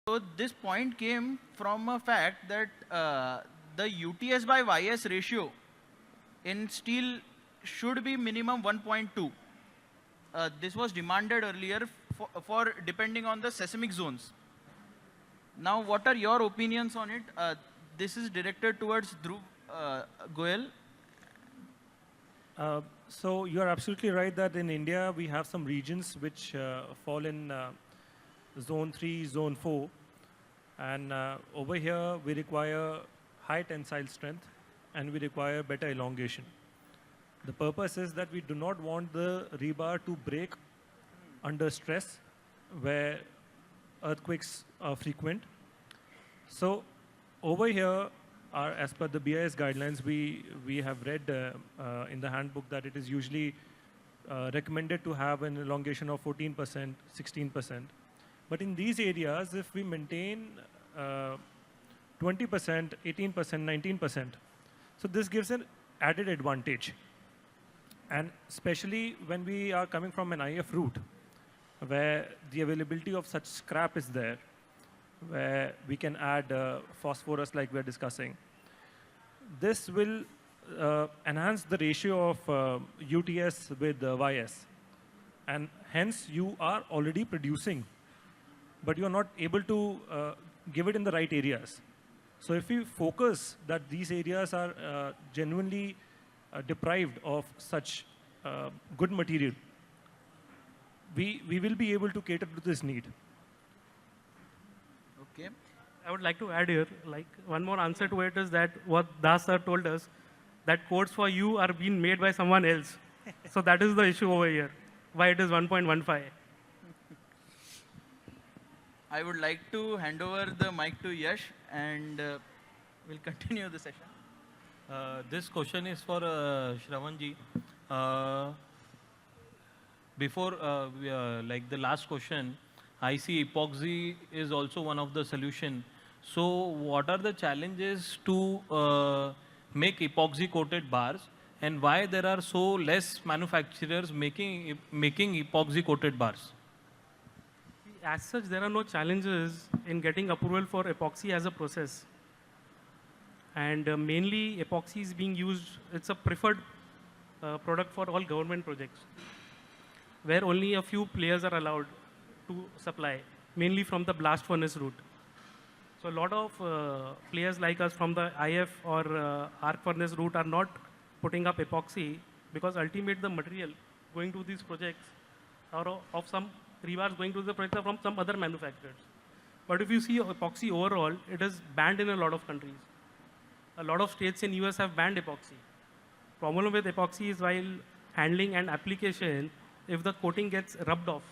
So this point came from a fact that the UTS by YS ratio in steel should be minimum 1.2. This was demanded earlier for depending on the seismic zones. Now, what are your opinions on it? This is directed towards Dhruv Goel. So you are absolutely right that in India we have some regions which fall in zone 3, zone 4. And over here we require high tensile strength and we require better elongation. The purpose is that we do not want the rebar to break under stress where earthquakes are frequent. So over here, as per the BIS guidelines, we have read in the handbook that it is usually recommended to have an elongation of 14%, 16%. But in these areas, if we maintain 20%, 18%, 19%, so this gives an added advantage. And especially when we are coming from an IF route, where the availability of such scrap is there, where we can add phosphorus like we're discussing. This will enhance the ratio of UTS with YS. And hence, you are already producing, but you're not able to give it in the right areas. So if we focus that these areas are genuinely deprived of such good material, we will be able to cater to this need. Okay. I would like to add here, like one more answer to it is that what Das sir told us, that codes for you are being made by someone else. So that is the issue over here, why it is 1.15. I would like to hand over the mic to Yash and we'll continue the session. This question is for Shravanji. Before, like the last question, I see epoxy is also one of the solution. So what are the challenges to make epoxy coated bars and why there are so less manufacturers making epoxy coated bars? As such, there are no challenges in getting approval for epoxy as a process. And mainly epoxy is being used, it's a preferred product for all government projects, where only a few players are allowed to supply, mainly from the blast furnace route. So a lot of players like us from the IF or arc furnace route are not putting up epoxy because ultimately the material going to these projects or of some rebars going to the projects are from some other manufacturers. But if you see epoxy overall, it is banned in a lot of countries. A lot of states in US have banned epoxy. Problem with epoxy is while handling and application, if the coating gets rubbed off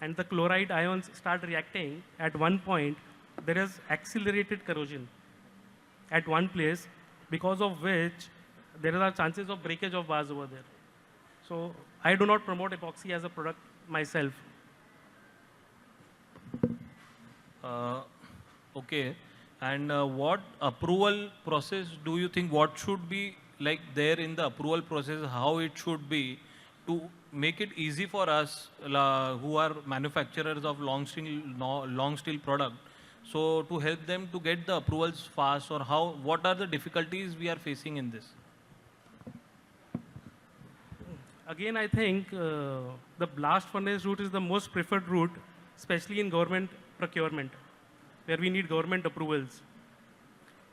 and the chloride ions start reacting, at one point there is accelerated corrosion at one place, because of which there are chances of breakage of bars over there. So I do not promote epoxy as a product myself. Okay. And what approval process do you think, what should be like there in the approval process, how it should be to make it easy for us who are manufacturers of long steel product, so to help them to get the approvals fast, or what are the difficulties we are facing in this? Again, I think the blast furnace route is the most preferred route, especially in government procurement, where we need government approvals.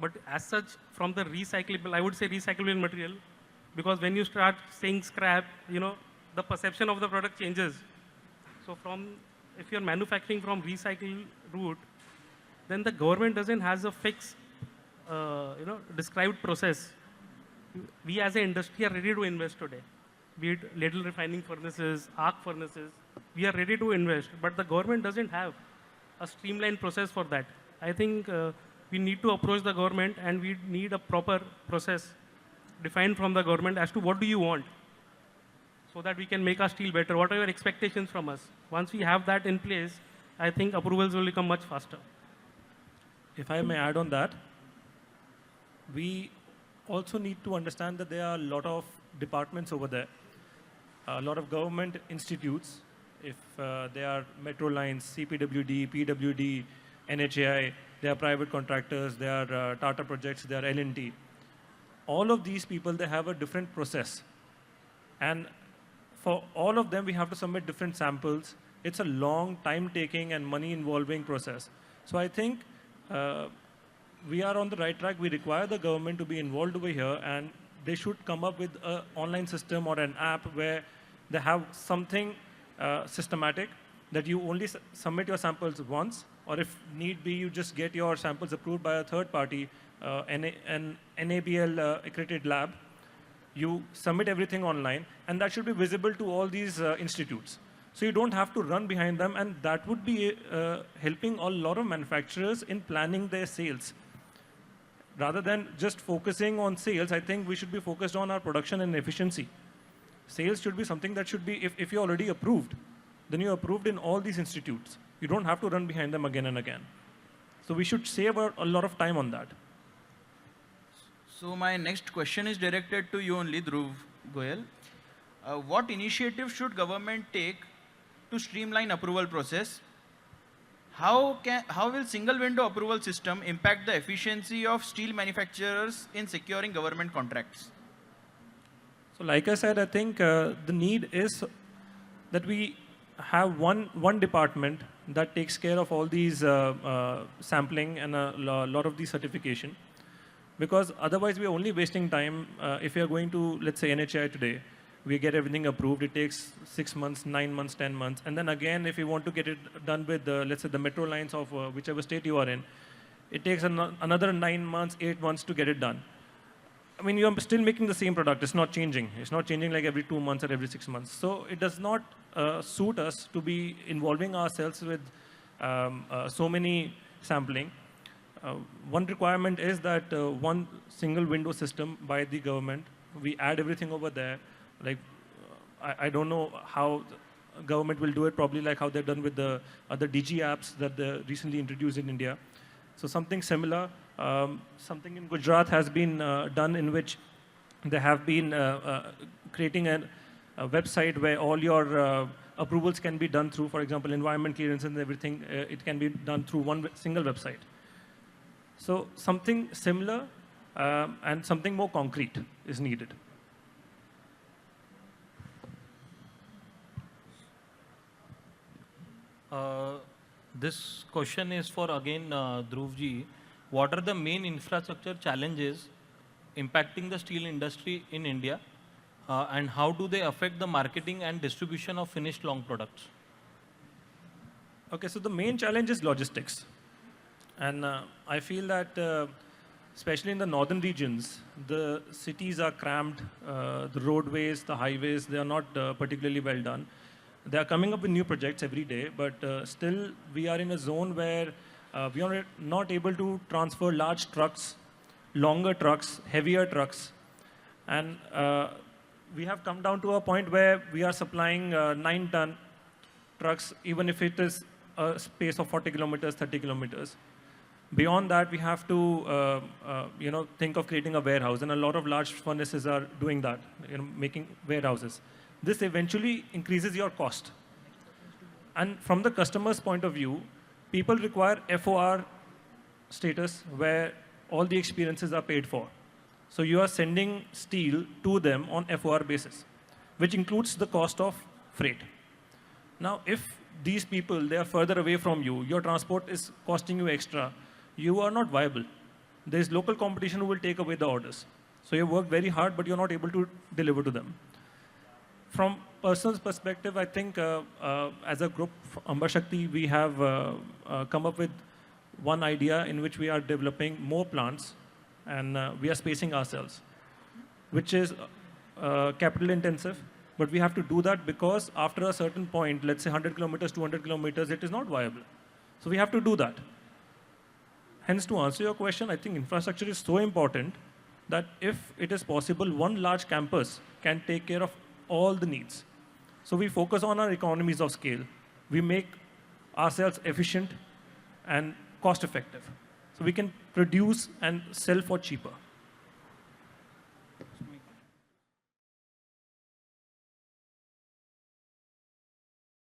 But as such, from the recyclable, I would say recyclable material, because when you start saying scrap, you know, the perception of the product changes. So if you're manufacturing from recycled route, then the government doesn't have a fixed, described process. We as an industry are ready to invest today. Be it ladle refining furnaces, arc furnaces, we are ready to invest, but the government doesn't have a streamlined process for that. I think we need to approach the government and we need a proper process defined from the government as to what do you want, so that we can make our steel better. What are your expectations from us? Once we have that in place, I think approvals will become much faster. If I may add on that, we also need to understand that there are a lot of departments over there, a lot of government institutes if they are metro lines, CPWD, PWD, NHAI, they are private contractors, they are Tata Projects, they are L&T. All of these people, they have a different process. And for all of them, we have to submit different samples. It's a long, time-taking and money-involving process. So I think we are on the right track. We require the government to be involved over here, and they should come up with an online system or an app where they have something systematic that you only submit your samples once, or if need be, you just get your samples approved by a third party, an NABL accredited lab. You submit everything online, and that should be visible to all these institutes. So you don't have to run behind them, and that would be helping a lot of manufacturers in planning their sales. Rather than just focusing on sales, I think we should be focused on our production and efficiency. Sales should be something that should be, if you're already approved, then you're approved in all these institutes. You don't have to run behind them again and again. So we should save a lot of time on that. So my next question is directed to you only, Dhruv Goyal. What initiative should government take to streamline approval process? How will single window approval system impact the efficiency of steel manufacturers in securing government contracts? So like I said, I think the need is that we have one department that takes care of all these sampling and a lot of the certification. Because otherwise we are only wasting time. If we are going to, let's say, NHI today, we get everything approved. It takes 6 months, 9 months, 10 months. And then again, if you want to get it done with, let's say, the metro lines of whichever state you are in, it takes another 9 months, 8 months to get it done. I mean, you're still making the same product. It's not changing. It's not changing like every 2 months or every 6 months. So it does not suit us to be involving ourselves with so many sampling. One requirement is that one single window system by the government. We add everything over there. Like, I don't know how the government will do it, probably like how they've done with the other DG apps that they recently introduced in India. So something similar. Something in Gujarat has been done in which they have been creating a website where all your approvals can be done through, for example, environment clearance and everything. It can be done through one single website. So something similar and something more concrete is needed. This question is for, again, Dhruvji. What are the main infrastructure challenges impacting the steel industry in India? And how do they affect the marketing and distribution of finished long products? Okay, so the main challenge is logistics. And I feel that, especially in the northern regions, the cities are crammed, the roadways, the highways, they are not particularly well done. They are coming up with new projects every day, but still we are in a zone where we are not able to transfer large trucks, longer trucks, heavier trucks. And we have come down to a point where we are supplying 9-ton trucks, even if it is a space of 40 kilometers, 30 kilometers. Beyond that, we have to think of creating a warehouse, and a lot of large furnaces are doing that, making warehouses. This eventually increases your cost. And from the customer's point of view, people require FOR status where all the experiences are paid for. So you are sending steel to them on FOR basis, which includes the cost of freight. Now, if these people, they are further away from you, your transport is costing you extra, you are not viable. There is local competition who will take away the orders. So you work very hard, but you're not able to deliver to them. From person's perspective, I think as a group, Amba Shakti, we have come up with one idea in which we are developing more plants, and we are spacing ourselves, which is capital intensive. But we have to do that because after a certain point, let's say 100 kilometers, 200 kilometers, it is not viable. So we have to do that. Hence, to answer your question, I think infrastructure is so important that if it is possible, one large campus can take care of all the needs. So we focus on our economies of scale. We make ourselves efficient and cost effective. So we can produce and sell for cheaper.